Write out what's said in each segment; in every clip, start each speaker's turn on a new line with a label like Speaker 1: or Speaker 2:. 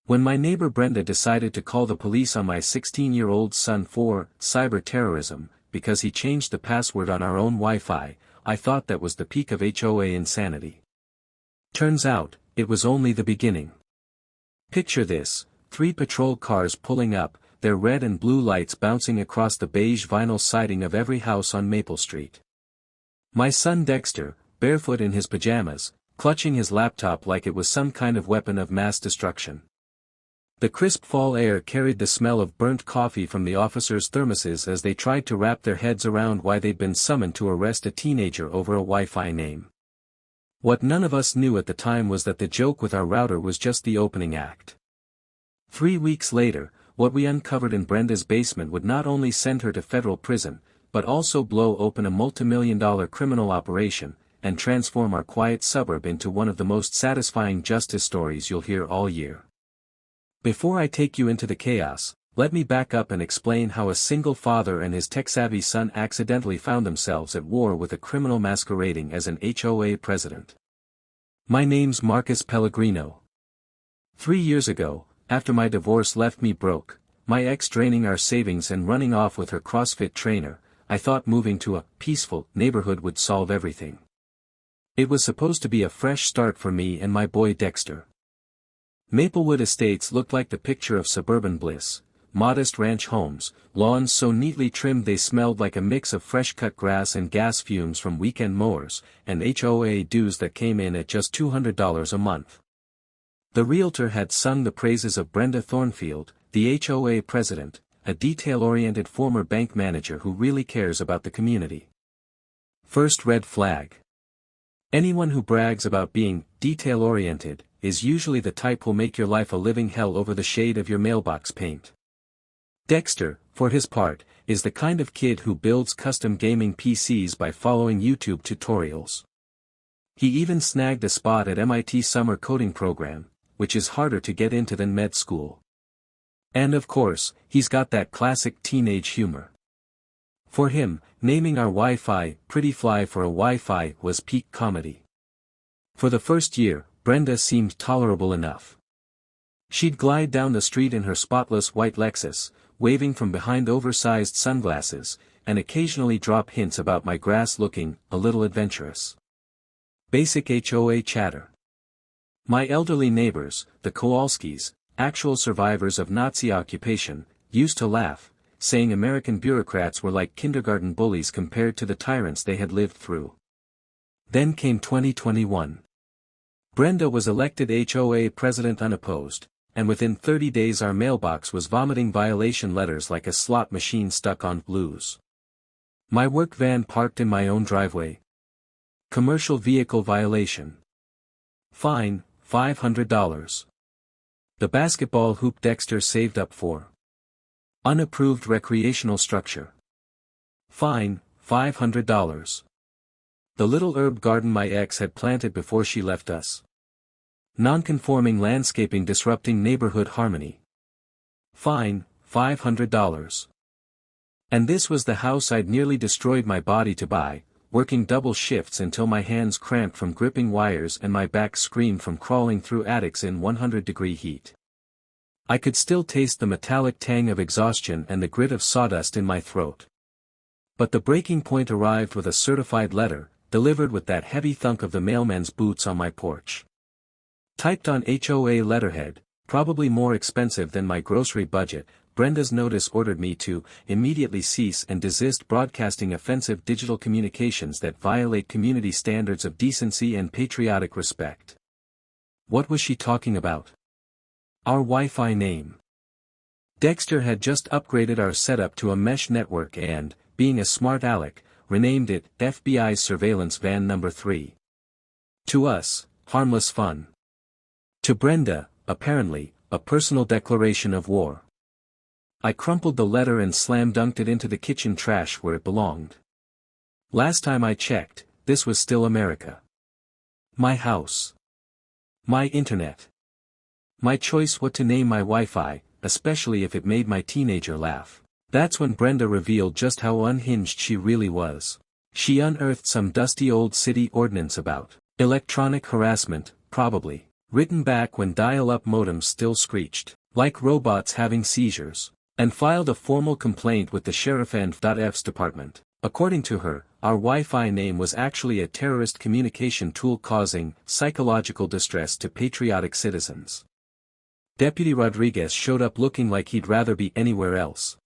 Speaker 1: When my neighbor Brenda decided to call the police on my 16-year-old son for cyber terrorism, because he changed the password on our own Wi-Fi, I thought that was the peak of HOA insanity. Turns out, it was only the beginning. Picture this, 3 patrol cars pulling up, their red and blue lights bouncing across the beige vinyl siding of every house on Maple Street. My son Dexter, barefoot in his pajamas, clutching his laptop like it was some kind of weapon of mass destruction. The crisp fall air carried the smell of burnt coffee from the officers' thermoses as they tried to wrap their heads around why they'd been summoned to arrest a teenager over a Wi-Fi name. What none of us knew at the time was that the joke with our router was just the opening act. 3 weeks later, what we uncovered in Brenda's basement would not only send her to federal prison, but also blow open a multimillion-dollar criminal operation, and transform our quiet suburb into one of the most satisfying justice stories you'll hear all year. Before I take you into the chaos, let me back up and explain how a single father and his tech-savvy son accidentally found themselves at war with a criminal masquerading as an HOA president. My name's Marcus Pellegrino. 3 years ago, after my divorce left me broke, my ex draining our savings and running off with her CrossFit trainer, I thought moving to a peaceful neighborhood would solve everything. It was supposed to be a fresh start for me and my boy Dexter. Maplewood Estates looked like the picture of suburban bliss, modest ranch homes, lawns so neatly trimmed they smelled like a mix of fresh-cut grass and gas fumes from weekend mowers, and HOA dues that came in at just $200 a month. The realtor had sung the praises of Brenda Thornfield, the HOA president, a detail-oriented former bank manager who really cares about the community. First red flag. Anyone who brags about being detail-oriented is usually the type who'll make your life a living hell over the shade of your mailbox paint. Dexter, for his part, is the kind of kid who builds custom gaming PCs by following YouTube tutorials. He even snagged a spot at MIT summer coding program, which is harder to get into than med school. And of course, he's got that classic teenage humor. For him, naming our Wi-Fi Pretty Fly for a Wi-Fi was peak comedy. For the first year, Brenda seemed tolerable enough. She'd glide down the street in her spotless white Lexus, waving from behind oversized sunglasses, and occasionally drop hints about my grass looking a little adventurous. Basic HOA chatter. My elderly neighbors, the Kowalskis, actual survivors of Nazi occupation, used to laugh, saying American bureaucrats were like kindergarten bullies compared to the tyrants they had lived through. Then came 2021. Brenda was elected HOA president unopposed, and within 30 days our mailbox was vomiting violation letters like a slot machine stuck on blues. My work van parked in my own driveway. Commercial vehicle violation. Fine, $500. The basketball hoop Dexter saved up for. Unapproved recreational structure. Fine, $500. The little herb garden my ex had planted before she left us. Non-conforming landscaping disrupting neighborhood harmony. Fine, $500. And this was the house I'd nearly destroyed my body to buy, working double shifts until my hands cramped from gripping wires and my back screamed from crawling through attics in 100-degree heat. I could still taste the metallic tang of exhaustion and the grit of sawdust in my throat. But the breaking point arrived with a certified letter, delivered with that heavy thunk of the mailman's boots on my porch. Typed on HOA letterhead, probably more expensive than my grocery budget, Brenda's notice ordered me to immediately cease and desist broadcasting offensive digital communications that violate community standards of decency and patriotic respect. What was she talking about? Our Wi-Fi name. Dexter had just upgraded our setup to a mesh network and, being a smart aleck, renamed it FBI's Surveillance Van Number 3. To us, harmless fun. To Brenda, apparently, a personal declaration of war. I crumpled the letter and slam-dunked it into the kitchen trash where it belonged. Last time I checked, this was still America. My house. My internet. My choice what to name my Wi-Fi, especially if it made my teenager laugh. That's when Brenda revealed just how unhinged she really was. She unearthed some dusty old city ordinance about electronic harassment, probably. Written back when dial-up modems still screeched, like robots having seizures, and filed a formal complaint with the sheriff and F's department. According to her, our Wi-Fi name was actually a terrorist communication tool causing psychological distress to patriotic citizens. Deputy Rodriguez showed up looking like he'd rather be anywhere else.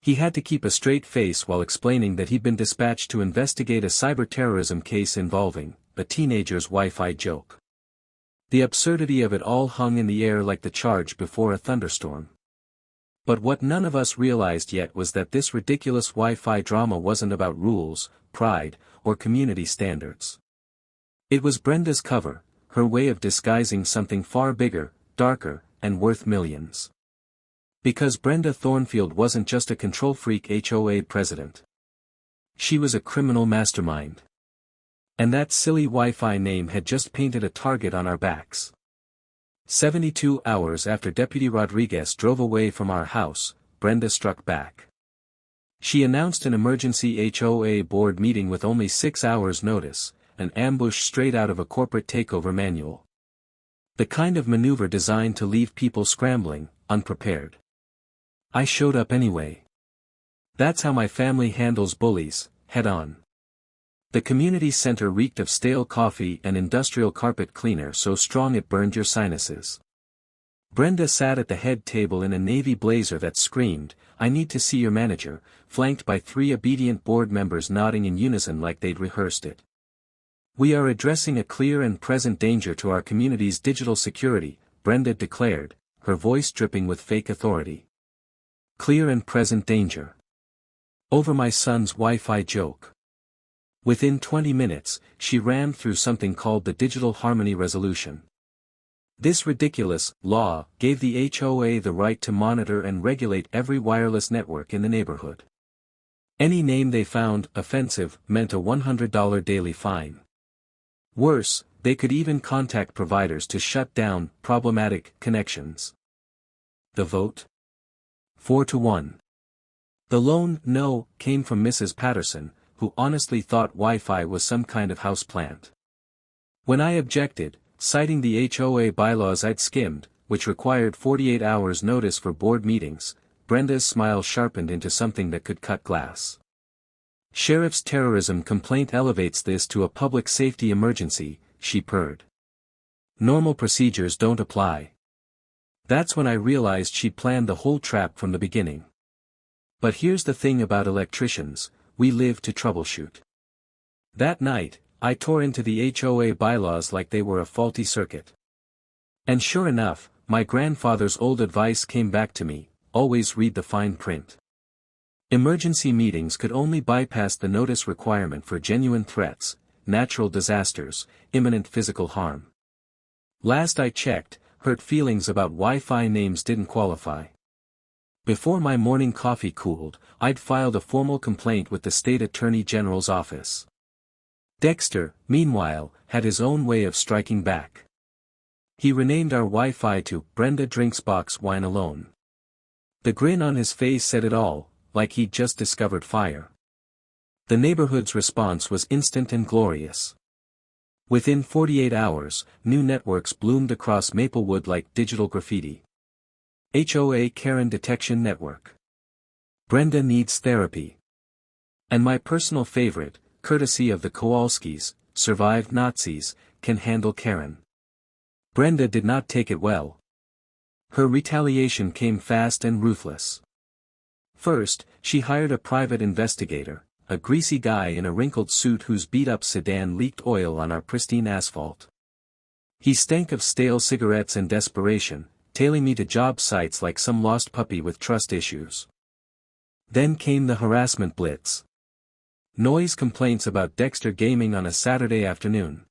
Speaker 1: He had to keep a straight face while explaining that he'd been dispatched to investigate a cyber-terrorism case involving a teenager's Wi-Fi joke. The absurdity of it all hung in the air like the charge before a thunderstorm. But what none of us realized yet was that this ridiculous Wi-Fi drama wasn't about rules, pride, or community standards. It was Brenda's cover, her way of disguising something far bigger, darker, and worth millions. Because Brenda Thornfield wasn't just a control freak HOA president. She was a criminal mastermind. And that silly Wi-Fi name had just painted a target on our backs. 72 hours after Deputy Rodriguez drove away from our house, Brenda struck back. She announced an emergency HOA board meeting with only 6 hours' notice, an ambush straight out of a corporate takeover manual. The kind of maneuver designed to leave people scrambling, unprepared. I showed up anyway. That's how my family handles bullies, head-on. The community center reeked of stale coffee and industrial carpet cleaner so strong it burned your sinuses. Brenda sat at the head table in a navy blazer that screamed, "I need to see your manager," flanked by 3 obedient board members nodding in unison like they'd rehearsed it. "We are addressing a clear and present danger to our community's digital security," Brenda declared, her voice dripping with fake authority. Clear and present danger. Over my son's Wi-Fi joke. Within 20 minutes, she ran through something called the Digital Harmony Resolution. This ridiculous law gave the HOA the right to monitor and regulate every wireless network in the neighborhood. Any name they found offensive meant a $100 daily fine. Worse, they could even contact providers to shut down problematic connections. The vote? 4-1. The lone no came from Mrs. Patterson, who honestly thought Wi-Fi was some kind of house plant. When I objected, citing the HOA bylaws I'd skimmed, which required 48 hours notice for board meetings, Brenda's smile sharpened into something that could cut glass. "Sheriff's terrorism complaint elevates this to a public safety emergency," she purred. "Normal procedures don't apply." That's when I realized she'd planned the whole trap from the beginning. But here's the thing about electricians, we live to troubleshoot. That night, I tore into the HOA bylaws like they were a faulty circuit. And sure enough, my grandfather's old advice came back to me, always read the fine print. Emergency meetings could only bypass the notice requirement for genuine threats, natural disasters, imminent physical harm. Last I checked, hurt feelings about Wi-Fi names didn't qualify. Before my morning coffee cooled, I'd filed a formal complaint with the state attorney general's office. Dexter, meanwhile, had his own way of striking back. He renamed our Wi-Fi to Brenda Drinks Box Wine Alone. The grin on his face said it all, like he'd just discovered fire. The neighborhood's response was instant and glorious. Within 48 hours, new networks bloomed across Maplewood like digital graffiti. HOA Karen Detection Network. Brenda needs therapy. And my personal favorite, courtesy of the Kowalskis, survived Nazis, can handle Karen. Brenda did not take it well. Her retaliation came fast and ruthless. First, she hired a private investigator, a greasy guy in a wrinkled suit whose beat-up sedan leaked oil on our pristine asphalt. He stank of stale cigarettes and desperation, tailing me to job sites like some lost puppy with trust issues. Then came the harassment blitz. Noise complaints about Dexter gaming on a Saturday afternoon.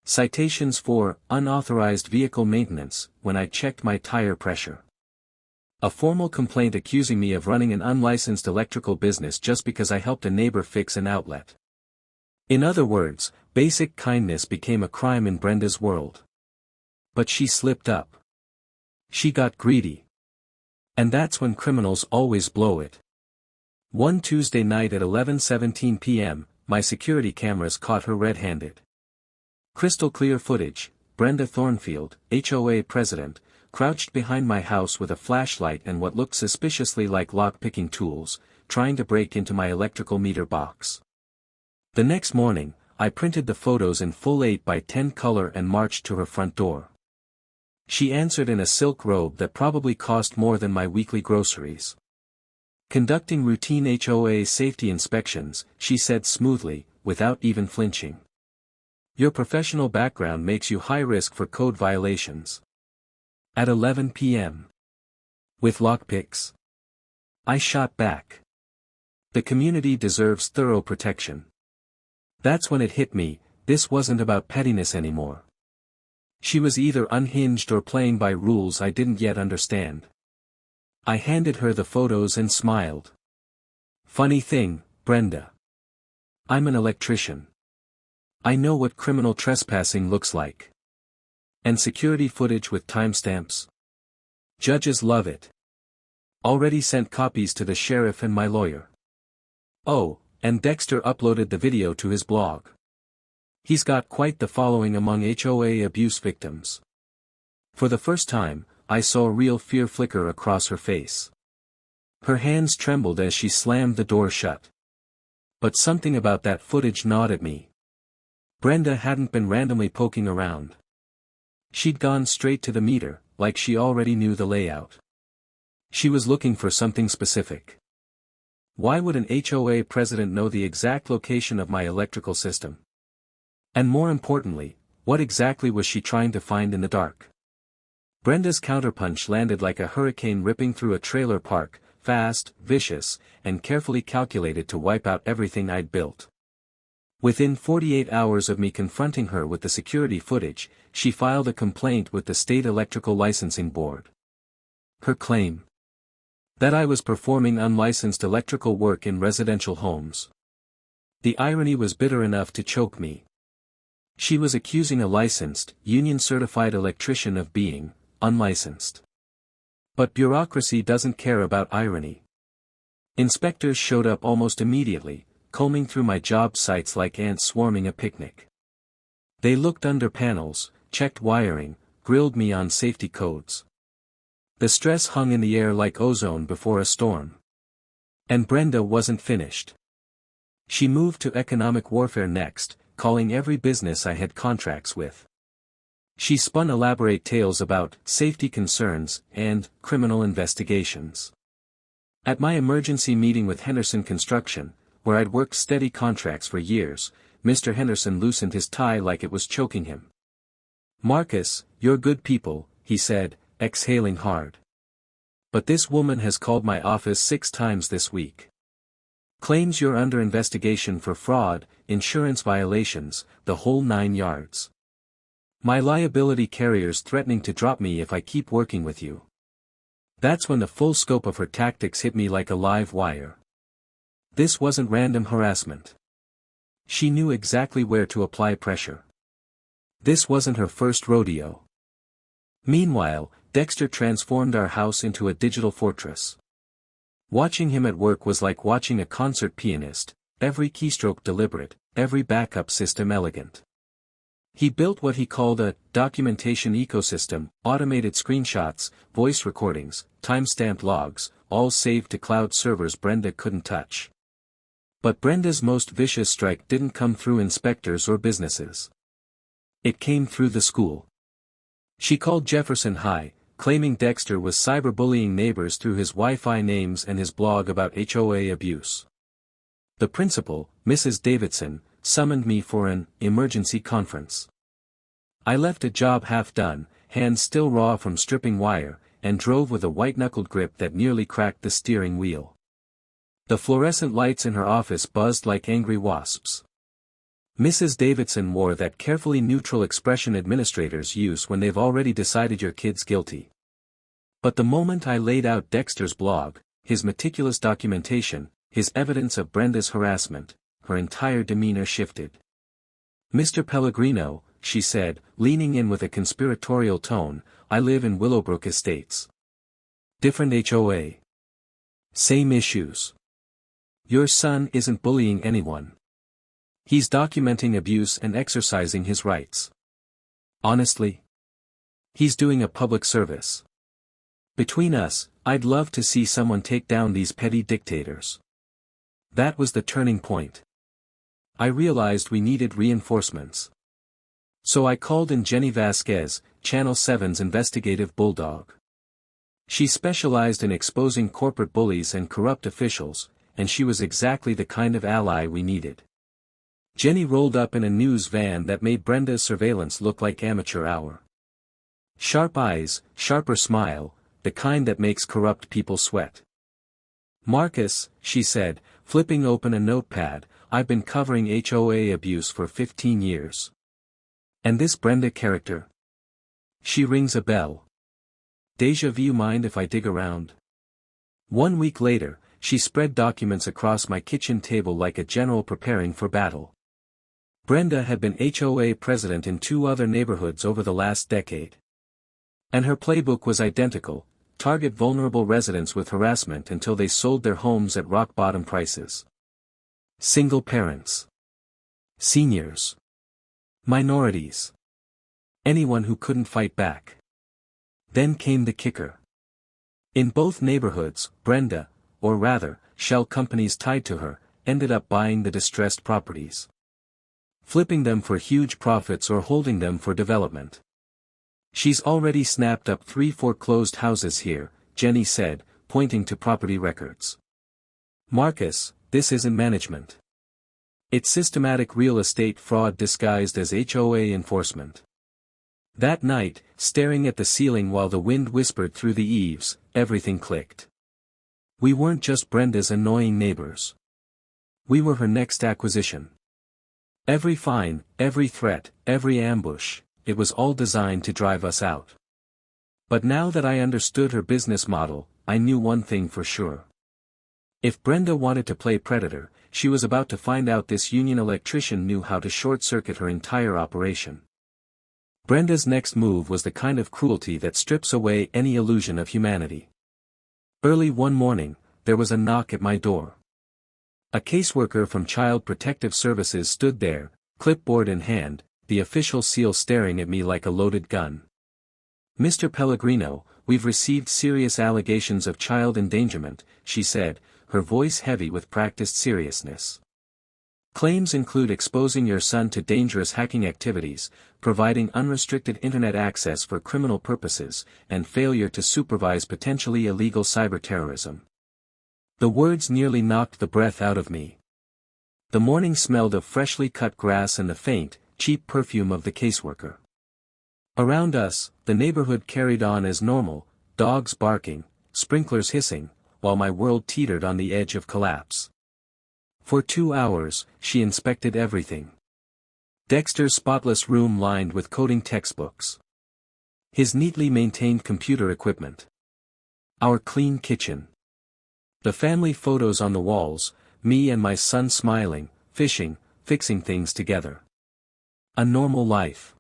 Speaker 1: Citations for unauthorized vehicle maintenance when I checked my tire pressure. A formal complaint accusing me of running an unlicensed electrical business just because I helped a neighbor fix an outlet. In other words, basic kindness became a crime in Brenda's world. But she slipped up. She got greedy. And that's when criminals always blow it. One Tuesday night at 11:17 p.m., my security cameras caught her red-handed. Crystal clear footage, Brenda Thornfield, HOA president, crouched behind my house with a flashlight and what looked suspiciously like lock-picking tools, trying to break into my electrical meter box. The next morning, I printed the photos in full 8 by 10 color and marched to her front door. She answered in a silk robe that probably cost more than my weekly groceries. Conducting routine HOA safety inspections, she said smoothly, without even flinching. Your professional background makes you high risk for code violations. At 11 p.m. With lockpicks? I shot back. The community deserves thorough protection. That's when it hit me, this wasn't about pettiness anymore. She was either unhinged or playing by rules I didn't yet understand. I handed her the photos and smiled. Funny thing, Brenda. I'm an electrician. I know what criminal trespassing looks like. And security footage with timestamps. Judges love it. Already sent copies to the sheriff and my lawyer. Oh, and Dexter uploaded the video to his blog. He's got quite the following among HOA abuse victims. For the first time, I saw real fear flicker across her face. Her hands trembled as she slammed the door shut. But something about that footage gnawed at me. Brenda hadn't been randomly poking around. She'd gone straight to the meter, like she already knew the layout. She was looking for something specific. Why would an HOA president know the exact location of my electrical system? And more importantly, what exactly was she trying to find in the dark? Brenda's counterpunch landed like a hurricane ripping through a trailer park, fast, vicious, and carefully calculated to wipe out everything I'd built. Within 48 hours of me confronting her with the security footage, she filed a complaint with the State Electrical Licensing Board. Her claim? That I was performing unlicensed electrical work in residential homes. The irony was bitter enough to choke me. She was accusing a licensed, union-certified electrician of being unlicensed. But bureaucracy doesn't care about irony. Inspectors showed up almost immediately, combing through my job sites like ants swarming a picnic. They looked under panels, checked wiring, grilled me on safety codes. The stress hung in the air like ozone before a storm. And Brenda wasn't finished. She moved to economic warfare next, calling every business I had contracts with. She spun elaborate tales about safety concerns and criminal investigations. At my emergency meeting with Henderson Construction, where I'd worked steady contracts for years, Mr. Henderson loosened his tie like it was choking him. "Marcus, you're good people," he said, exhaling hard. "But this woman has called my office 6 times this week. Claims you're under investigation for fraud, insurance violations, the whole 9 yards. My liability carrier's threatening to drop me if I keep working with you." That's when the full scope of her tactics hit me like a live wire. This wasn't random harassment. She knew exactly where to apply pressure. This wasn't her first rodeo. Meanwhile, Dexter transformed our house into a digital fortress. Watching him at work was like watching a concert pianist, every keystroke deliberate, every backup system elegant. He built what he called a documentation ecosystem, automated screenshots, voice recordings, timestamped logs, all saved to cloud servers Brenda couldn't touch. But Brenda's most vicious strike didn't come through inspectors or businesses. It came through the school. She called Jefferson High, claiming Dexter was cyberbullying neighbors through his Wi-Fi names and his blog about HOA abuse. The principal, Mrs. Davidson, summoned me for an emergency conference. I left a job half done, hands still raw from stripping wire, and drove with a white-knuckled grip that nearly cracked the steering wheel. The fluorescent lights in her office buzzed like angry wasps. Mrs. Davidson wore that carefully neutral expression administrators use when they've already decided your kid's guilty. But the moment I laid out Dexter's blog, his meticulous documentation, his evidence of Brenda's harassment, her entire demeanor shifted. "Mr. Pellegrino," she said, leaning in with a conspiratorial tone, "I live in Willowbrook Estates. Different HOA. Same issues. Your son isn't bullying anyone. He's documenting abuse and exercising his rights. Honestly? He's doing a public service. Between us, I'd love to see someone take down these petty dictators. That was the turning point. I realized we needed reinforcements. So I called in Jenny Vasquez, Channel 7's investigative bulldog. She specialized in exposing corporate bullies and corrupt officials, and she was exactly the kind of ally we needed. Jenny rolled up in a news van that made Brenda's surveillance look like amateur hour. Sharp eyes, sharper smile, the kind that makes corrupt people sweat. "Marcus," she said, flipping open a notepad, "I've been covering HOA abuse for 15 years. And this Brenda character? She rings a bell. Deja vu, mind if I dig around?" 1 week later, she spread documents across my kitchen table like a general preparing for battle. Brenda had been HOA president in 2 other neighborhoods over the last decade. And her playbook was identical: target vulnerable residents with harassment until they sold their homes at rock-bottom prices. Single parents. Seniors. Minorities. Anyone who couldn't fight back. Then came the kicker. In both neighborhoods, Brenda, or rather, shell companies tied to her, ended up buying the distressed properties. Flipping them for huge profits or holding them for development. "She's already snapped up 3 foreclosed houses here," Jenny said, pointing to property records. "Marcus, this isn't management. It's systematic real estate fraud disguised as HOA enforcement." That night, staring at the ceiling while the wind whispered through the eaves, everything clicked. We weren't just Brenda's annoying neighbors. We were her next acquisition. Every fine, every threat, every ambush, it was all designed to drive us out. But now that I understood her business model, I knew one thing for sure. If Brenda wanted to play predator, she was about to find out this union electrician knew how to short-circuit her entire operation. Brenda's next move was the kind of cruelty that strips away any illusion of humanity. Early one morning, there was a knock at my door. A caseworker from Child Protective Services stood there, clipboard in hand, the official seal staring at me like a loaded gun. "Mr. Pellegrino, we've received serious allegations of child endangerment," she said, her voice heavy with practiced seriousness. "Claims include exposing your son to dangerous hacking activities, providing unrestricted internet access for criminal purposes, and failure to supervise potentially illegal cyber terrorism." The words nearly knocked the breath out of me. The morning smelled of freshly cut grass and the faint, cheap perfume of the caseworker. Around us, the neighborhood carried on as normal, dogs barking, sprinklers hissing, while my world teetered on the edge of collapse. For 2 hours, she inspected everything. Dexter's spotless room lined with coding textbooks. His neatly maintained computer equipment. Our clean kitchen. The family photos on the walls, me and my son smiling, fishing, fixing things together. A normal life.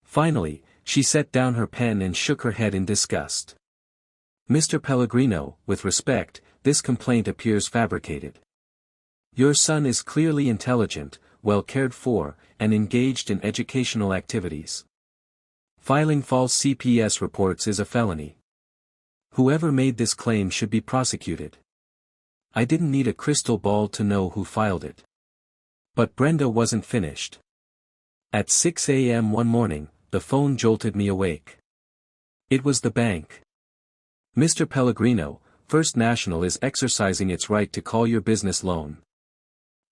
Speaker 1: Finally, she set down her pen and shook her head in disgust. "Mr. Pellegrino, with respect, this complaint appears fabricated. Your son is clearly intelligent, well cared for, and engaged in educational activities. Filing false CPS reports is a felony. Whoever made this claim should be prosecuted." I didn't need a crystal ball to know who filed it. But Brenda wasn't finished. At 6 a.m. one morning, the phone jolted me awake. It was the bank. "Mr. Pellegrino, First National is exercising its right to call your business loan.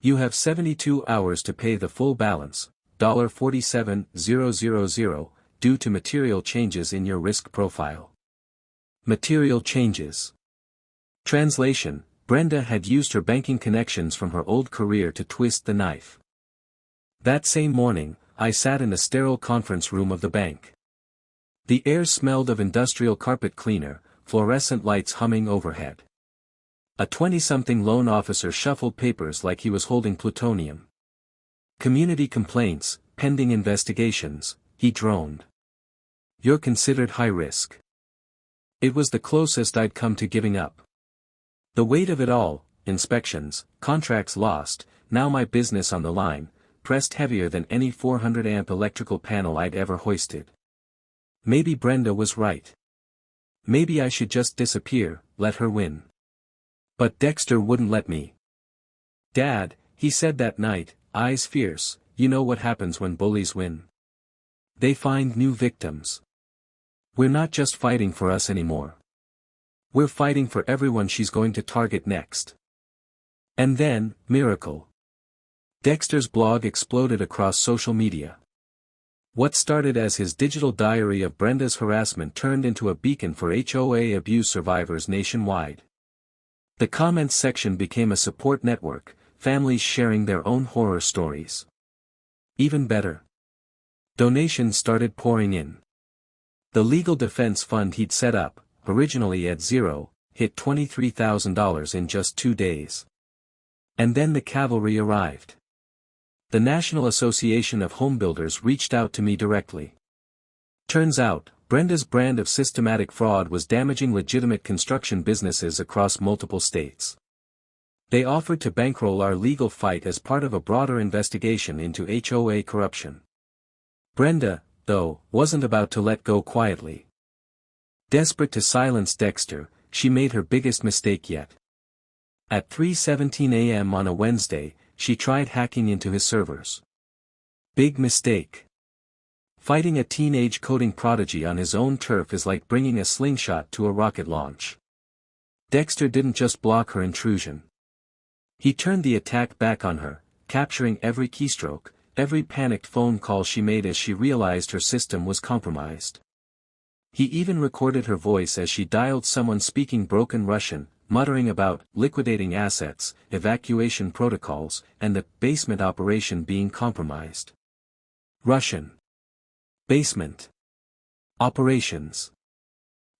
Speaker 1: You have 72 hours to pay the full balance, $47,000, due to material changes in your risk profile." Material changes. Translation: Brenda had used her banking connections from her old career to twist the knife. That same morning, I sat in the sterile conference room of the bank. The air smelled of industrial carpet cleaner, fluorescent lights humming overhead. A 20-something loan officer shuffled papers like he was holding plutonium. "Community complaints, pending investigations," he droned. "You're considered high risk." It was the closest I'd come to giving up. The weight of it all, inspections, contracts lost, now my business on the line, pressed heavier than any 400-amp electrical panel I'd ever hoisted. Maybe Brenda was right. Maybe I should just disappear, let her win. But Dexter wouldn't let me. "Dad," he said that night, eyes fierce, "you know what happens when bullies win? They find new victims. We're not just fighting for us anymore. We're fighting for everyone she's going to target next." And then, miracle. Dexter's blog exploded across social media. What started as his digital diary of Brenda's harassment turned into a beacon for HOA abuse survivors nationwide. The comments section became a support network, families sharing their own horror stories. Even better. Donations started pouring in. The legal defense fund he'd set up, originally at zero, hit $23,000 in just 2 days. And then the cavalry arrived. The National Association of Home Builders reached out to me directly. Turns out, Brenda's brand of systematic fraud was damaging legitimate construction businesses across multiple states. They offered to bankroll our legal fight as part of a broader investigation into HOA corruption. Brenda, though, wasn't about to let go quietly. Desperate to silence Dexter, she made her biggest mistake yet. At 3:17 a.m. on a Wednesday, she tried hacking into his servers. Big mistake. Fighting a teenage coding prodigy on his own turf is like bringing a slingshot to a rocket launch. Dexter didn't just block her intrusion. He turned the attack back on her, capturing every keystroke, every panicked phone call she made as she realized her system was compromised. He even recorded her voice as she dialed someone speaking broken Russian, muttering about liquidating assets, evacuation protocols, and the basement operation being compromised. Russian. Basement. Operations.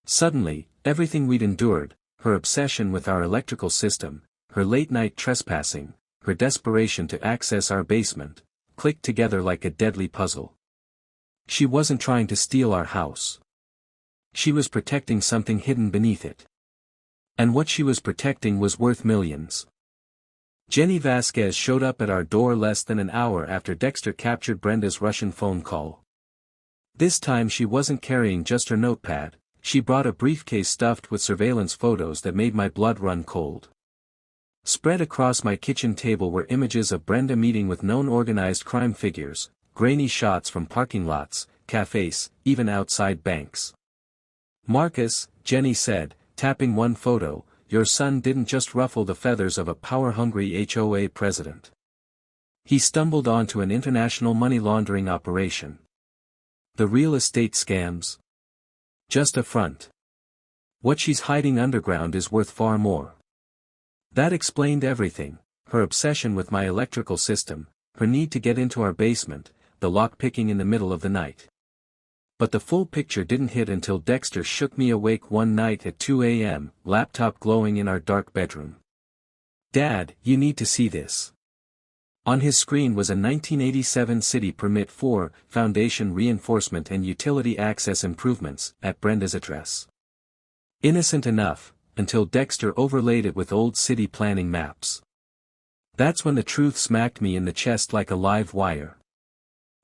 Speaker 1: Suddenly, everything we'd endured, her obsession with our electrical system, her late-night trespassing, her desperation to access our basement, clicked together like a deadly puzzle. She wasn't trying to steal our house. She was protecting something hidden beneath it. And what she was protecting was worth millions. Jenny Vasquez showed up at our door less than an hour after Dexter captured Brenda's Russian phone call. This time she wasn't carrying just her notepad, she brought a briefcase stuffed with surveillance photos that made my blood run cold. Spread across my kitchen table were images of Brenda meeting with known organized crime figures, grainy shots from parking lots, cafes, even outside banks. "Marcus," Jenny said, tapping one photo, "your son didn't just ruffle the feathers of a power-hungry HOA president. He stumbled onto an international money laundering operation. The real estate scams? Just a front. What she's hiding underground is worth far more." That explained everything, her obsession with my electrical system, her need to get into our basement, the lock-picking in the middle of the night. But the full picture didn't hit until Dexter shook me awake one night at 2 a.m., laptop glowing in our dark bedroom. "Dad, you need to see this." On his screen was a 1987 city permit for foundation reinforcement and utility access improvements at Brenda's address. Innocent enough, until Dexter overlaid it with old city planning maps. That's when the truth smacked me in the chest like a live wire.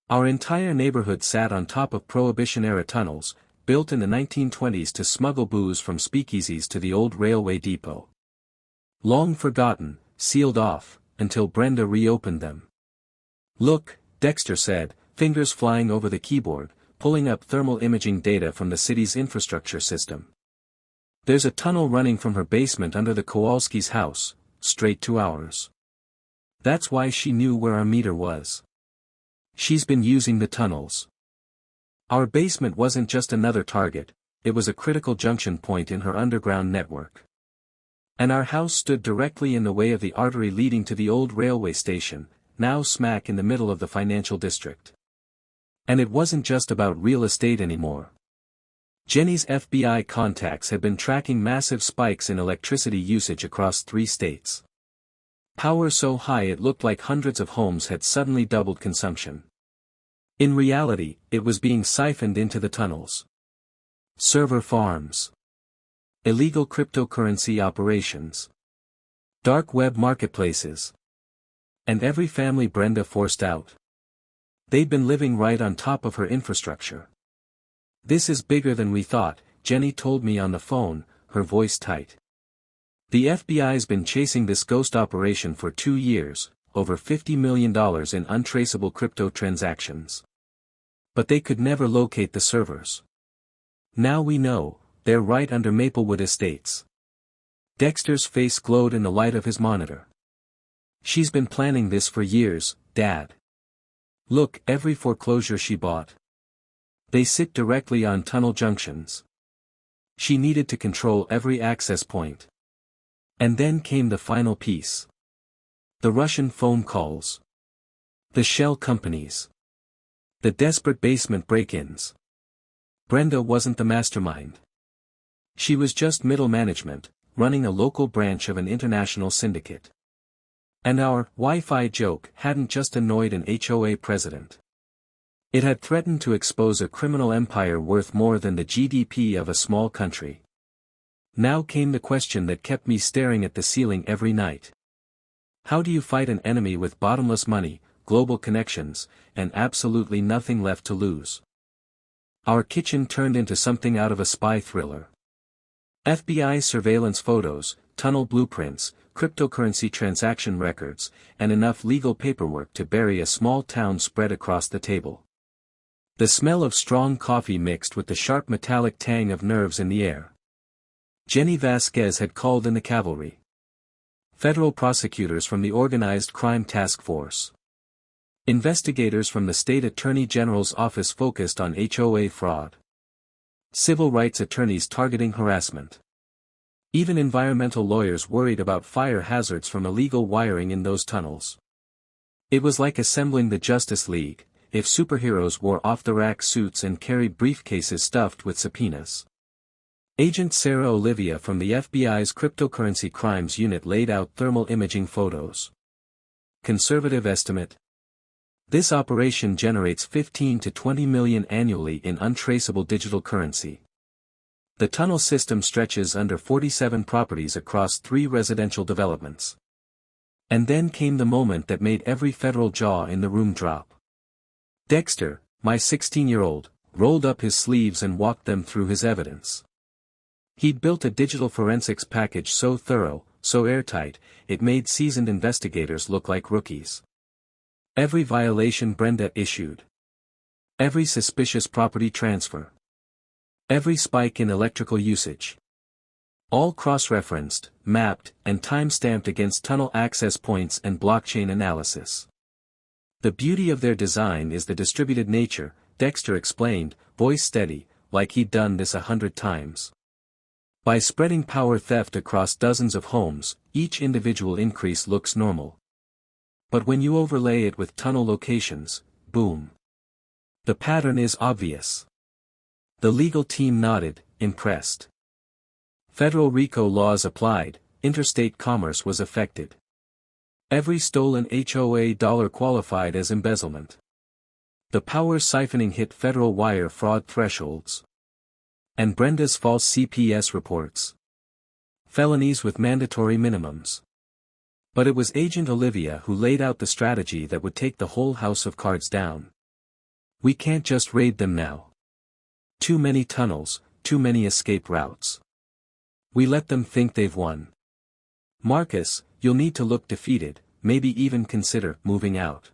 Speaker 1: Our entire neighborhood sat on top of Prohibition-era tunnels, built in the 1920s to smuggle booze from speakeasies to the old railway depot. Long forgotten, sealed off, until Brenda reopened them. "Look," Dexter said, fingers flying over the keyboard, pulling up thermal imaging data from the city's infrastructure system. "There's a tunnel running from her basement under the Kowalski's house, straight to ours. That's why she knew where our meter was. She's been using the tunnels." Our basement wasn't just another target, it was a critical junction point in her underground network. And our house stood directly in the way of the artery leading to the old railway station, now smack in the middle of the financial district. And it wasn't just about real estate anymore. Jenny's FBI contacts had been tracking massive spikes in electricity usage across 3 states. Power so high it looked like hundreds of homes had suddenly doubled consumption. In reality, it was being siphoned into the tunnels. Server farms. Illegal cryptocurrency operations. Dark web marketplaces. And every family Brenda forced out. They'd been living right on top of her infrastructure. "This is bigger than we thought," Jenny told me on the phone, her voice tight. "The FBI's been chasing this ghost operation for 2 years, over $50 million in untraceable crypto transactions. But they could never locate the servers. Now we know, they're right under Maplewood Estates." Dexter's face glowed in the light of his monitor. "She's been planning this for years, Dad. Look, every foreclosure she bought. They sit directly on tunnel junctions. She needed to control every access point. And then came the final piece. The Russian phone calls. The shell companies. The desperate basement break-ins. Brenda wasn't the mastermind. She was just middle management, running a local branch of an international syndicate. And our Wi-Fi joke hadn't just annoyed an HOA president. It had threatened to expose a criminal empire worth more than the GDP of a small country. Now came the question that kept me staring at the ceiling every night. How do you fight an enemy with bottomless money, global connections, and absolutely nothing left to lose? Our kitchen turned into something out of a spy thriller. FBI surveillance photos, tunnel blueprints, cryptocurrency transaction records, and enough legal paperwork to bury a small town spread across the table. The smell of strong coffee mixed with the sharp metallic tang of nerves in the air. Jenny Vasquez had called in the cavalry. Federal prosecutors from the Organized Crime Task Force. Investigators from the State Attorney General's office focused on HOA fraud. Civil rights attorneys targeting harassment. Even environmental lawyers worried about fire hazards from illegal wiring in those tunnels. It was like assembling the Justice League, if superheroes wore off-the-rack suits and carried briefcases stuffed with subpoenas. Agent Sarah Olivia from the FBI's Cryptocurrency Crimes Unit laid out thermal imaging photos. Conservative estimate. This operation generates 15 to 20 million annually in untraceable digital currency. The tunnel system stretches under 47 properties across 3 residential developments. And then came the moment that made every federal jaw in the room drop. Dexter, my 16-year-old, rolled up his sleeves and walked them through his evidence. He'd built a digital forensics package so thorough, so airtight, it made seasoned investigators look like rookies. Every violation Brenda issued. Every suspicious property transfer. Every spike in electrical usage. All cross-referenced, mapped, and time-stamped against tunnel access points and blockchain analysis. The beauty of their design is the distributed nature, Dexter explained, voice steady, like he'd done this 100 times. By spreading power theft across dozens of homes, each individual increase looks normal. But when you overlay it with tunnel locations, boom. The pattern is obvious. The legal team nodded, impressed. Federal RICO laws applied, interstate commerce was affected. Every stolen HOA dollar qualified as embezzlement. The power siphoning hit federal wire fraud thresholds. And Brenda's false CPS reports. Felonies with mandatory minimums. But it was Agent Olivia who laid out the strategy that would take the whole house of cards down. We can't just raid them now. Too many tunnels, too many escape routes. We let them think they've won. Marcus, you'll need to look defeated, maybe even consider moving out.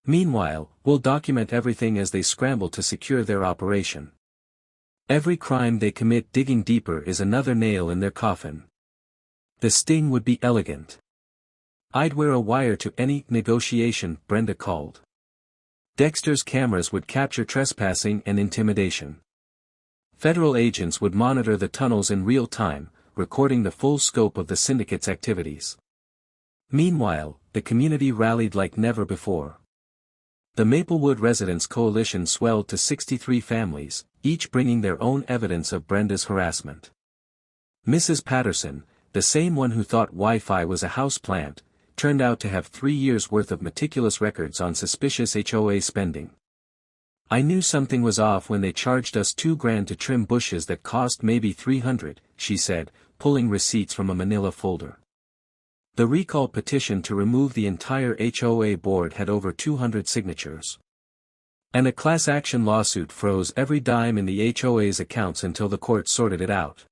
Speaker 1: Meanwhile, we'll document everything as they scramble to secure their operation. Every crime they commit digging deeper is another nail in their coffin. The sting would be elegant. I'd wear a wire to any negotiation, Brenda called. Dexter's cameras would capture trespassing and intimidation. Federal agents would monitor the tunnels in real time, recording the full scope of the syndicate's activities. Meanwhile, the community rallied like never before. The Maplewood Residents Coalition swelled to 63 families, each bringing their own evidence of Brenda's harassment. Mrs. Patterson, the same one who thought Wi-Fi was a houseplant, turned out to have 3 years' worth of meticulous records on suspicious HOA spending. I knew something was off when they charged us $2,000 to trim bushes that cost maybe $300, she said, pulling receipts from a manila folder. The recall petition to remove the entire HOA board had over 200 signatures. And a class action lawsuit froze every dime in the HOA's accounts until the court sorted it out.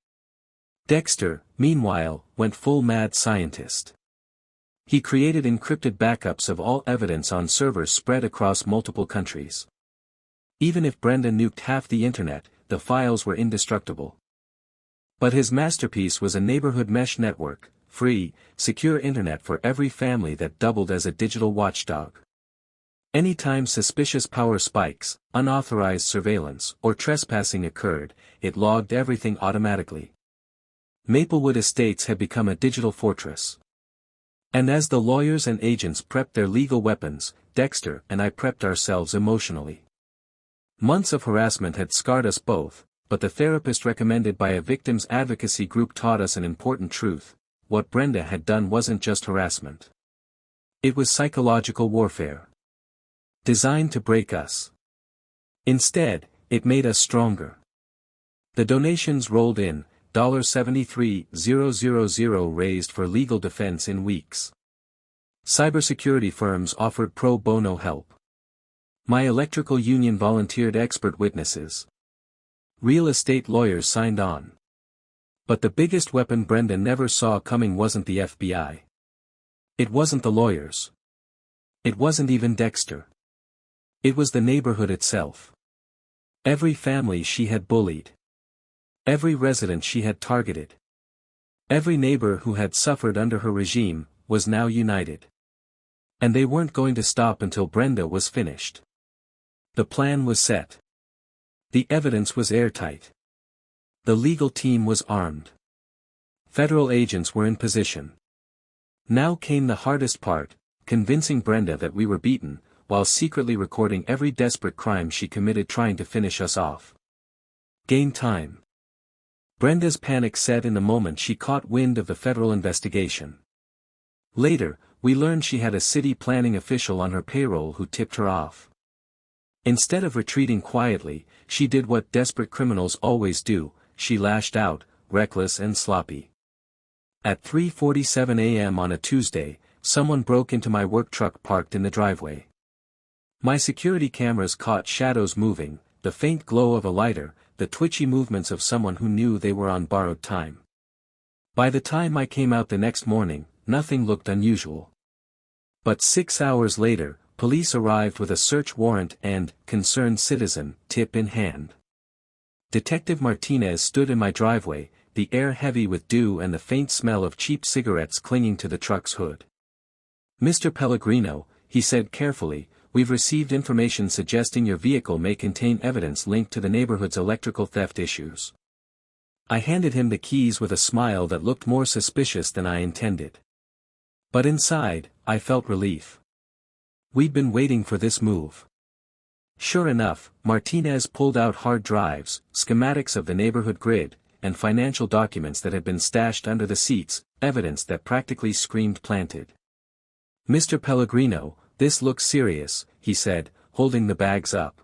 Speaker 1: Dexter, meanwhile, went full mad scientist. He created encrypted backups of all evidence on servers spread across multiple countries. Even if Brenda nuked half the internet, the files were indestructible. But his masterpiece was a neighborhood mesh network, free, secure internet for every family that doubled as a digital watchdog. Anytime suspicious power spikes, unauthorized surveillance, or trespassing occurred, it logged everything automatically. Maplewood Estates had become a digital fortress. And as the lawyers and agents prepped their legal weapons, Dexter and I prepped ourselves emotionally. Months of harassment had scarred us both, but the therapist recommended by a victims advocacy group taught us an important truth: what Brenda had done wasn't just harassment. It was psychological warfare. Designed to break us. Instead, it made us stronger. The donations rolled in, $73,000 raised for legal defense in weeks. Cybersecurity firms offered pro bono help. My electrical union volunteered expert witnesses. Real estate lawyers signed on. But the biggest weapon Brenda never saw coming wasn't the FBI. It wasn't the lawyers. It wasn't even Dexter. It was the neighborhood itself. Every family she had bullied. Every resident she had targeted. Every neighbor who had suffered under her regime, was now united. And they weren't going to stop until Brenda was finished. The plan was set. The evidence was airtight. The legal team was armed. Federal agents were in position. Now came the hardest part, convincing Brenda that we were beaten, while secretly recording every desperate crime she committed trying to finish us off. Gain time. Brenda's panic set in the moment she caught wind of the federal investigation. Later, we learned she had a city planning official on her payroll who tipped her off. Instead of retreating quietly, she did what desperate criminals always do: she lashed out, reckless and sloppy. At 3:47 a.m. on a Tuesday, someone broke into my work truck parked in the driveway. My security cameras caught shadows moving, the faint glow of a lighter, the twitchy movements of someone who knew they were on borrowed time. By the time I came out the next morning, nothing looked unusual. But 6 hours later, police arrived with a search warrant and concerned citizen tip in hand. Detective Martinez stood in my driveway, the air heavy with dew and the faint smell of cheap cigarettes clinging to the truck's hood. "Mr. Pellegrino," he said carefully, "we've received information suggesting your vehicle may contain evidence linked to the neighborhood's electrical theft issues." I handed him the keys with a smile that looked more suspicious than I intended. But inside, I felt relief. We'd been waiting for this move. Sure enough, Martinez pulled out hard drives, schematics of the neighborhood grid, and financial documents that had been stashed under the seats, evidence that practically screamed planted. "Mr. Pellegrino, this looks serious," he said, holding the bags up.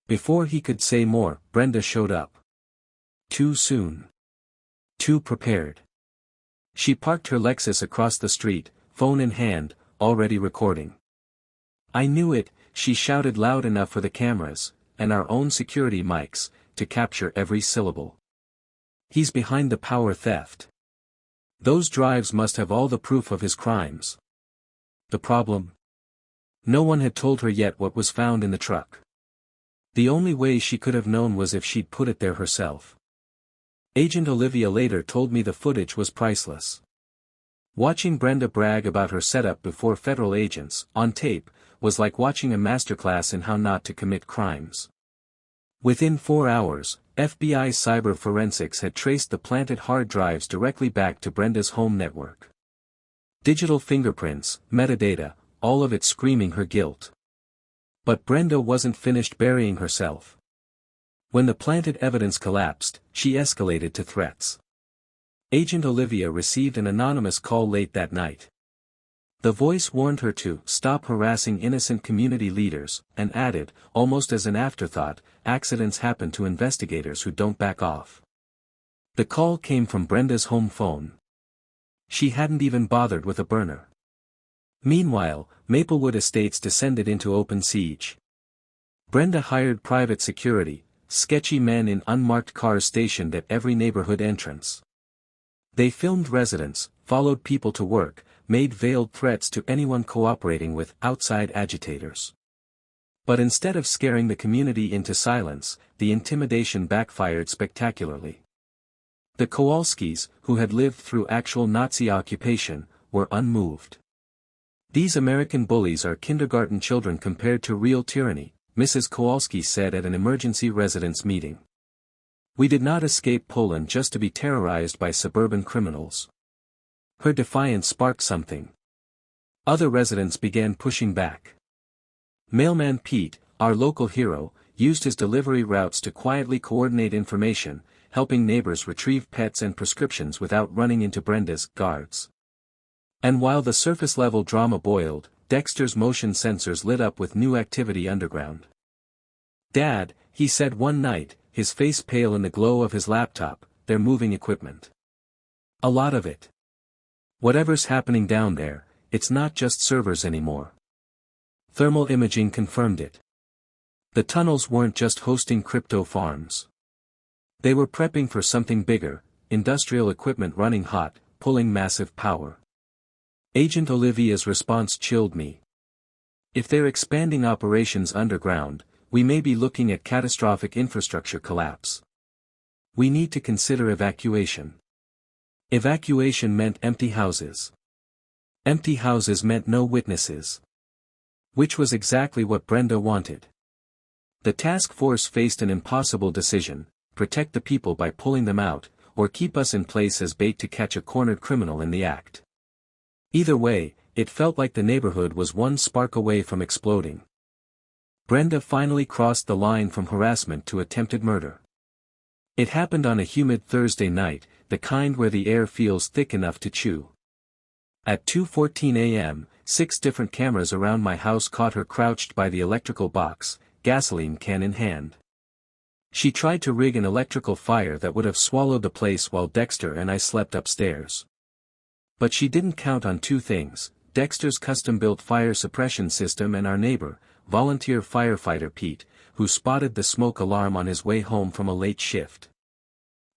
Speaker 1: Before he could say more, Brenda showed up. Too soon. Too prepared. She parked her Lexus across the street, phone in hand, already recording. I knew it, she shouted loud enough for the cameras, and our own security mics, to capture every syllable. "He's behind the power theft. Those drives must have all the proof of his crimes." The problem? No one had told her yet what was found in the truck. The only way she could have known was if she'd put it there herself. Agent Olivia later told me the footage was priceless. Watching Brenda brag about her setup before federal agents, on tape, was like watching a masterclass in how not to commit crimes. Within 4 hours, FBI cyber forensics had traced the planted hard drives directly back to Brenda's home network. Digital fingerprints, metadata, all of it screaming her guilt. But Brenda wasn't finished burying herself. When the planted evidence collapsed, she escalated to threats. Agent Olivia received an anonymous call late that night. The voice warned her to stop harassing innocent community leaders, and added, almost as an afterthought, accidents happen to investigators who don't back off. The call came from Brenda's home phone. She hadn't even bothered with a burner. Meanwhile, Maplewood Estates descended into open siege. Brenda hired private security, sketchy men in unmarked cars stationed at every neighborhood entrance. They filmed residents, followed people to work, made veiled threats to anyone cooperating with outside agitators. But instead of scaring the community into silence, the intimidation backfired spectacularly. The Kowalskis, who had lived through actual Nazi occupation, were unmoved. "These American bullies are kindergarten children compared to real tyranny," Mrs. Kowalski said at an emergency residents' meeting. "We did not escape Poland just to be terrorized by suburban criminals." Her defiance sparked something. Other residents began pushing back. Mailman Pete, our local hero, used his delivery routes to quietly coordinate information, helping neighbors retrieve pets and prescriptions without running into Brenda's guards. And while the surface-level drama boiled, Dexter's motion sensors lit up with new activity underground. "Dad," he said one night, his face pale in the glow of his laptop, "they're moving equipment. A lot of it. Whatever's happening down there, it's not just servers anymore." Thermal imaging confirmed it. The tunnels weren't just hosting crypto farms. They were prepping for something bigger, industrial equipment running hot, pulling massive power. Agent Olivia's response chilled me. "If they're expanding operations underground, we may be looking at catastrophic infrastructure collapse. We need to consider evacuation." Evacuation meant empty houses. Empty houses meant no witnesses. Which was exactly what Brenda wanted. The task force faced an impossible decision: protect the people by pulling them out, or keep us in place as bait to catch a cornered criminal in the act. Either way, it felt like the neighborhood was one spark away from exploding. Brenda finally crossed the line from harassment to attempted murder. It happened on a humid Thursday night, the kind where the air feels thick enough to chew. At 2:14 a.m., 6 different cameras around my house caught her crouched by the electrical box, gasoline can in hand. She tried to rig an electrical fire that would have swallowed the place while Dexter and I slept upstairs. But she didn't count on two things: Dexter's custom-built fire suppression system and our neighbor, volunteer firefighter Pete, who spotted the smoke alarm on his way home from a late shift.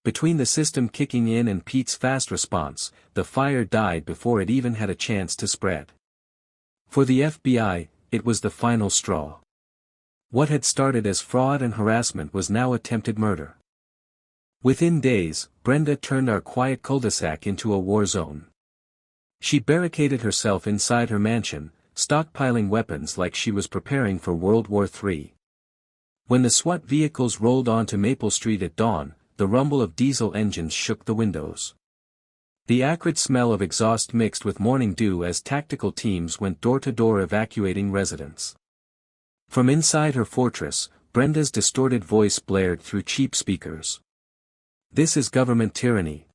Speaker 1: Between the system kicking in and Pete's fast response, the fire died before it even had a chance to spread. For the FBI, it was the final straw. What had started as fraud and harassment was now attempted murder. Within days, Brenda turned our quiet cul-de-sac into a war zone. She barricaded herself inside her mansion, stockpiling weapons like she was preparing for World War III. When the SWAT vehicles rolled onto Maple Street at dawn, the rumble of diesel engines shook the windows. The acrid smell of exhaust mixed with morning dew as tactical teams went door to door evacuating residents. From inside her fortress, Brenda's distorted voice blared through cheap speakers. "This is government tyranny.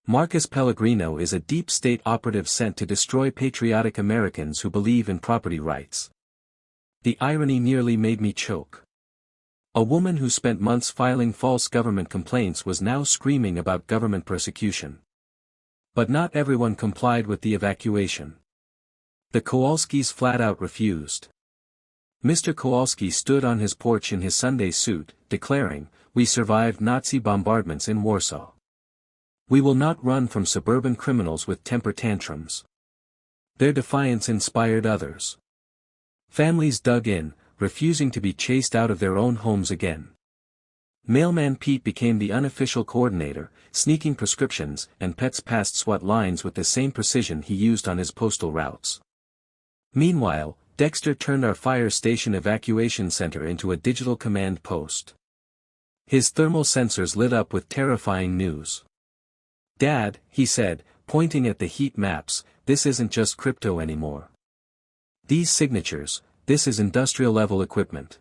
Speaker 1: Marcus Pellegrino is a deep state operative sent to destroy patriotic Americans who believe in property rights." The irony nearly made me choke. A woman who spent months filing false government complaints was now screaming about government persecution. But not everyone complied with the evacuation. The Kowalskis flat out refused. Mr. Kowalski stood on his porch in his Sunday suit, declaring, "We survived Nazi bombardments in Warsaw. We will not run from suburban criminals with temper tantrums." Their defiance inspired others. Families dug in, refusing to be chased out of their own homes again. Mailman Pete became the unofficial coordinator, sneaking prescriptions and pets past SWAT lines with the same precision he used on his postal routes. Meanwhile, Dexter turned our fire station evacuation center into a digital command post. His thermal sensors lit up with terrifying news. "Dad," he said, pointing at the heat maps, "this isn't just crypto anymore. These signatures, this is industrial-level equipment.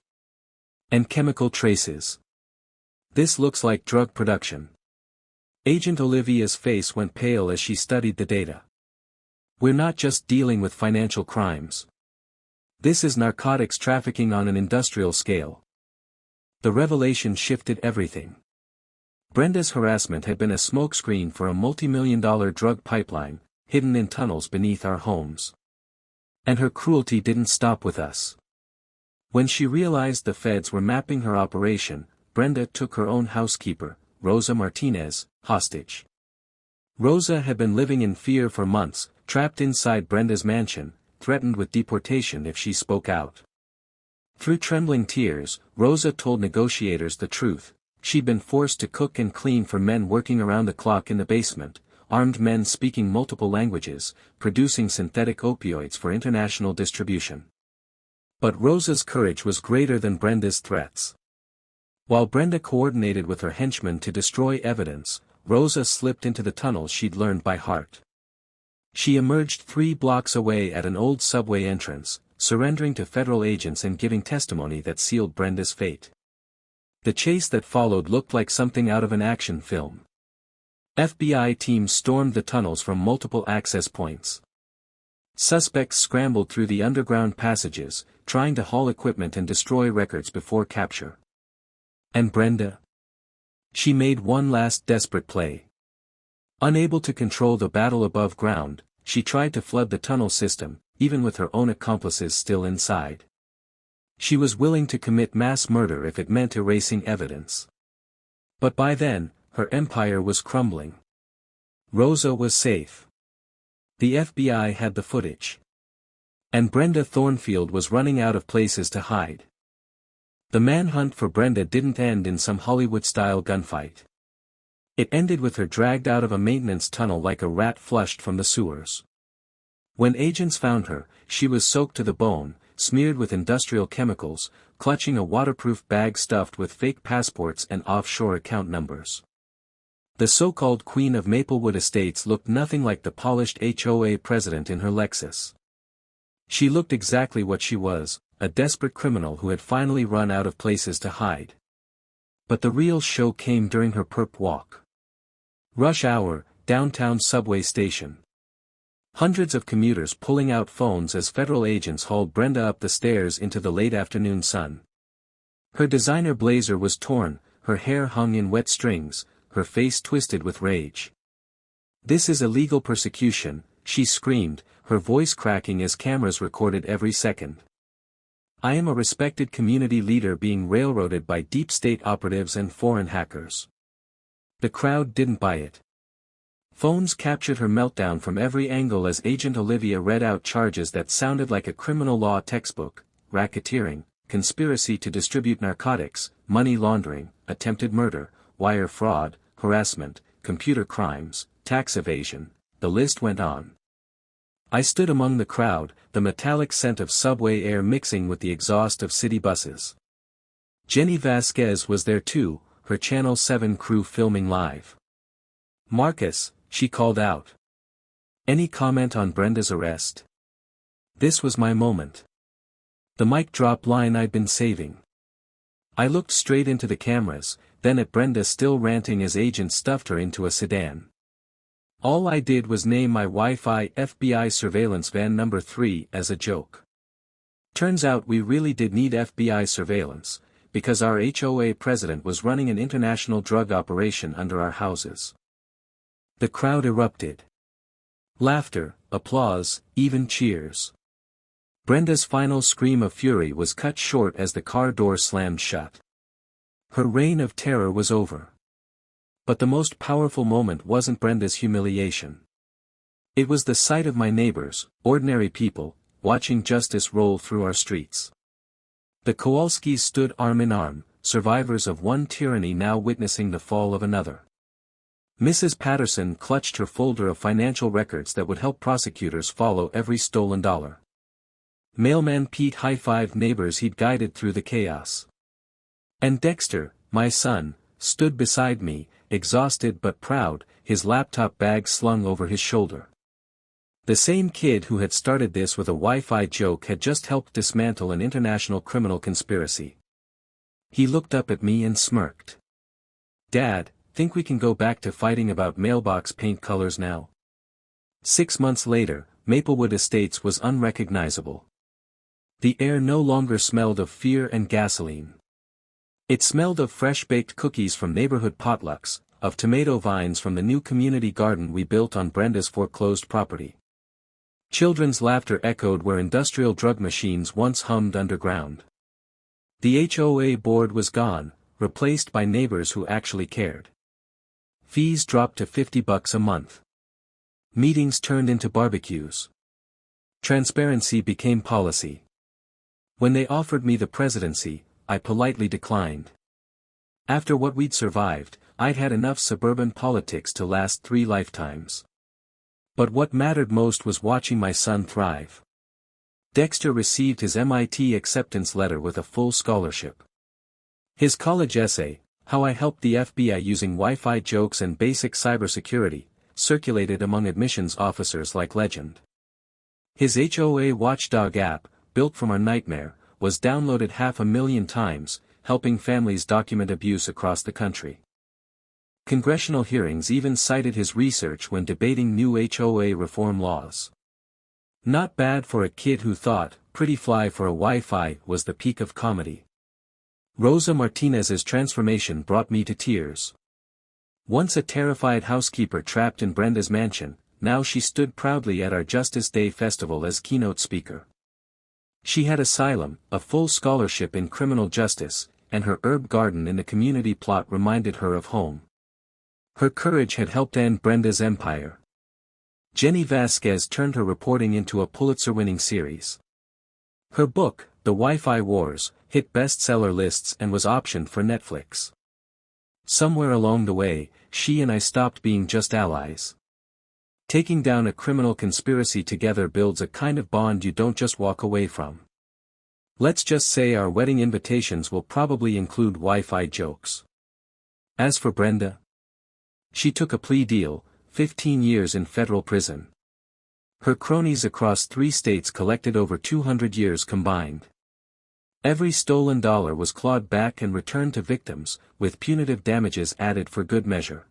Speaker 1: And chemical traces. This looks like drug production." Agent Olivia's face went pale as she studied the data. "We're not just dealing with financial crimes. This is narcotics trafficking on an industrial scale." The revelation shifted everything. Brenda's harassment had been a smokescreen for a multi-million-dollar drug pipeline, hidden in tunnels beneath our homes. And her cruelty didn't stop with us. When she realized the feds were mapping her operation, Brenda took her own housekeeper, Rosa Martinez, hostage. Rosa had been living in fear for months, trapped inside Brenda's mansion, threatened with deportation if she spoke out. Through trembling tears, Rosa told negotiators the truth. She'd been forced to cook and clean for men working around the clock in the basement, armed men speaking multiple languages, producing synthetic opioids for international distribution. But Rosa's courage was greater than Brenda's threats. While Brenda coordinated with her henchmen to destroy evidence, Rosa slipped into the tunnels she'd learned by heart. She emerged 3 blocks away at an old subway entrance, surrendering to federal agents and giving testimony that sealed Brenda's fate. The chase that followed looked like something out of an action film. FBI teams stormed the tunnels from multiple access points. Suspects scrambled through the underground passages, trying to haul equipment and destroy records before capture. And Brenda? She made one last desperate play. Unable to control the battle above ground, she tried to flood the tunnel system, even with her own accomplices still inside. She was willing to commit mass murder if it meant erasing evidence. But by then, her empire was crumbling. Rosa was safe. The FBI had the footage. And Brenda Thornfield was running out of places to hide. The manhunt for Brenda didn't end in some Hollywood-style gunfight. It ended with her dragged out of a maintenance tunnel like a rat flushed from the sewers. When agents found her, she was soaked to the bone, smeared with industrial chemicals, clutching a waterproof bag stuffed with fake passports and offshore account numbers. The so-called Queen of Maplewood Estates looked nothing like the polished HOA president in her Lexus. She looked exactly what she was, a desperate criminal who had finally run out of places to hide. But the real show came during her perp walk. Rush hour, downtown subway station. Hundreds of commuters pulling out phones as federal agents hauled Brenda up the stairs into the late afternoon sun. Her designer blazer was torn, her hair hung in wet strings, her face twisted with rage. "This is illegal persecution," she screamed, her voice cracking as cameras recorded every second. "I am a respected community leader being railroaded by deep state operatives and foreign hackers." The crowd didn't buy it. Phones captured her meltdown from every angle as Agent Olivia read out charges that sounded like a criminal law textbook: racketeering, conspiracy to distribute narcotics, money laundering, attempted murder, wire fraud, harassment, computer crimes, tax evasion. The list went on. I stood among the crowd, the metallic scent of subway air mixing with the exhaust of city buses. Jenny Vasquez was there too, her Channel 7 crew filming live. "Marcus," she called out. "Any comment on Brenda's arrest?" This was my moment. The mic drop line I'd been saving. I looked straight into the cameras, then at Brenda still ranting as agents stuffed her into a sedan. All I did was name my Wi-Fi FBI surveillance van number 3 as a joke. Turns out we really did need FBI surveillance, because our HOA president was running an international drug operation under our houses. The crowd erupted. Laughter, applause, even cheers. Brenda's final scream of fury was cut short as the car door slammed shut. Her reign of terror was over. But the most powerful moment wasn't Brenda's humiliation. It was the sight of my neighbors, ordinary people, watching justice roll through our streets. The Kowalskis stood arm in arm, survivors of one tyranny now witnessing the fall of another. Mrs. Patterson clutched her folder of financial records that would help prosecutors follow every stolen dollar. Mailman Pete high-fived neighbors he'd guided through the chaos. And Dexter, my son, stood beside me, exhausted but proud, his laptop bag slung over his shoulder. The same kid who had started this with a Wi-Fi joke had just helped dismantle an international criminal conspiracy. He looked up at me and smirked. "Dad, think we can go back to fighting about mailbox paint colors now?" 6 months later, Maplewood Estates was unrecognizable. The air no longer smelled of fear and gasoline. It smelled of fresh-baked cookies from neighborhood potlucks, of tomato vines from the new community garden we built on Brenda's foreclosed property. Children's laughter echoed where industrial drug machines once hummed underground. The HOA board was gone, replaced by neighbors who actually cared. Fees dropped to $50 a month. Meetings turned into barbecues. Transparency became policy. When they offered me the presidency, I politely declined. After what we'd survived, I'd had enough suburban politics to last 3 lifetimes. But what mattered most was watching my son thrive. Dexter received his MIT acceptance letter with a full scholarship. His college essay, How I Helped the FBI Using Wi-Fi Jokes and Basic Cybersecurity, circulated among admissions officers like legend. His HOA watchdog app, built from our nightmare, was downloaded 500,000 times, helping families document abuse across the country. Congressional hearings even cited his research when debating new HOA reform laws. Not bad for a kid who thought, pretty fly for a Wi-Fi was the peak of comedy. Rosa Martinez's transformation brought me to tears. Once a terrified housekeeper trapped in Brenda's mansion, now she stood proudly at our Justice Day festival as keynote speaker. She had asylum, a full scholarship in criminal justice, and her herb garden in the community plot reminded her of home. Her courage had helped end Brenda's empire. Jenny Vasquez turned her reporting into a Pulitzer-winning series. Her book, The Wi-Fi Wars, hit bestseller lists and was optioned for Netflix. Somewhere along the way, she and I stopped being just allies. Taking down a criminal conspiracy together builds a kind of bond you don't just walk away from. Let's just say our wedding invitations will probably include Wi-Fi jokes. As for Brenda, she took a plea deal, 15 years in federal prison. Her cronies across 3 states collected over 200 years combined. Every stolen dollar was clawed back and returned to victims, with punitive damages added for good measure.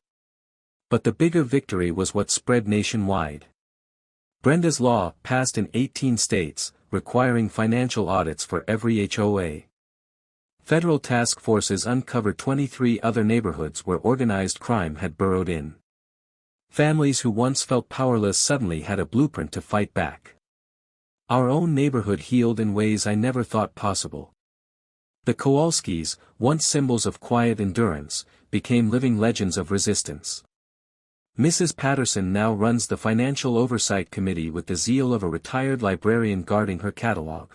Speaker 1: But the bigger victory was what spread nationwide. Brenda's law passed in 18 states, requiring financial audits for every HOA. Federal task forces uncovered 23 other neighborhoods where organized crime had burrowed in. Families who once felt powerless suddenly had a blueprint to fight back. Our own neighborhood healed in ways I never thought possible. The Kowalskis, once symbols of quiet endurance, became living legends of resistance. Mrs. Patterson now runs the Financial Oversight Committee with the zeal of a retired librarian guarding her catalog.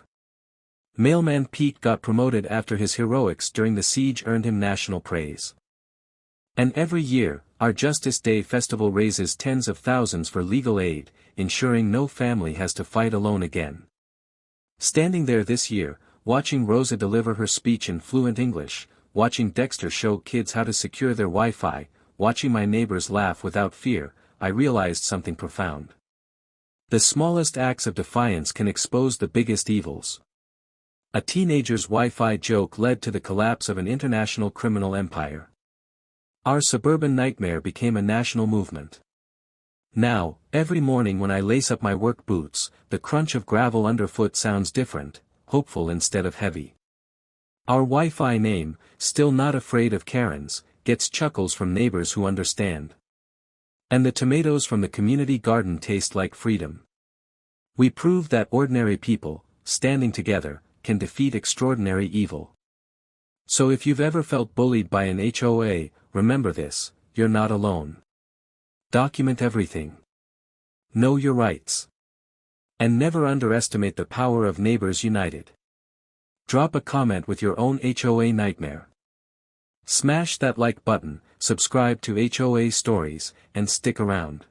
Speaker 1: Mailman Pete got promoted after his heroics during the siege earned him national praise. And every year, our Justice Day festival raises tens of thousands for legal aid, ensuring no family has to fight alone again. Standing there this year, watching Rosa deliver her speech in fluent English, watching Dexter show kids how to secure their Wi-Fi, watching my neighbors laugh without fear, I realized something profound. The smallest acts of defiance can expose the biggest evils. A teenager's Wi-Fi joke led to the collapse of an international criminal empire. Our suburban nightmare became a national movement. Now, every morning when I lace up my work boots, the crunch of gravel underfoot sounds different, hopeful instead of heavy. Our Wi-Fi name, still not afraid of Karens, gets chuckles from neighbors who understand. And the tomatoes from the community garden taste like freedom. We proved that ordinary people, standing together, can defeat extraordinary evil. So if you've ever felt bullied by an HOA, remember this, you're not alone. Document everything. Know your rights. And never underestimate the power of neighbors united. Drop a comment with your own HOA nightmare. Smash that like button, subscribe to HOA Stories, and stick around.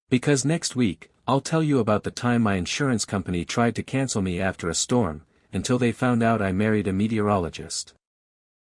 Speaker 1: Because next week, I'll tell you about the time my insurance company tried to cancel me after a storm, until they found out I married a meteorologist.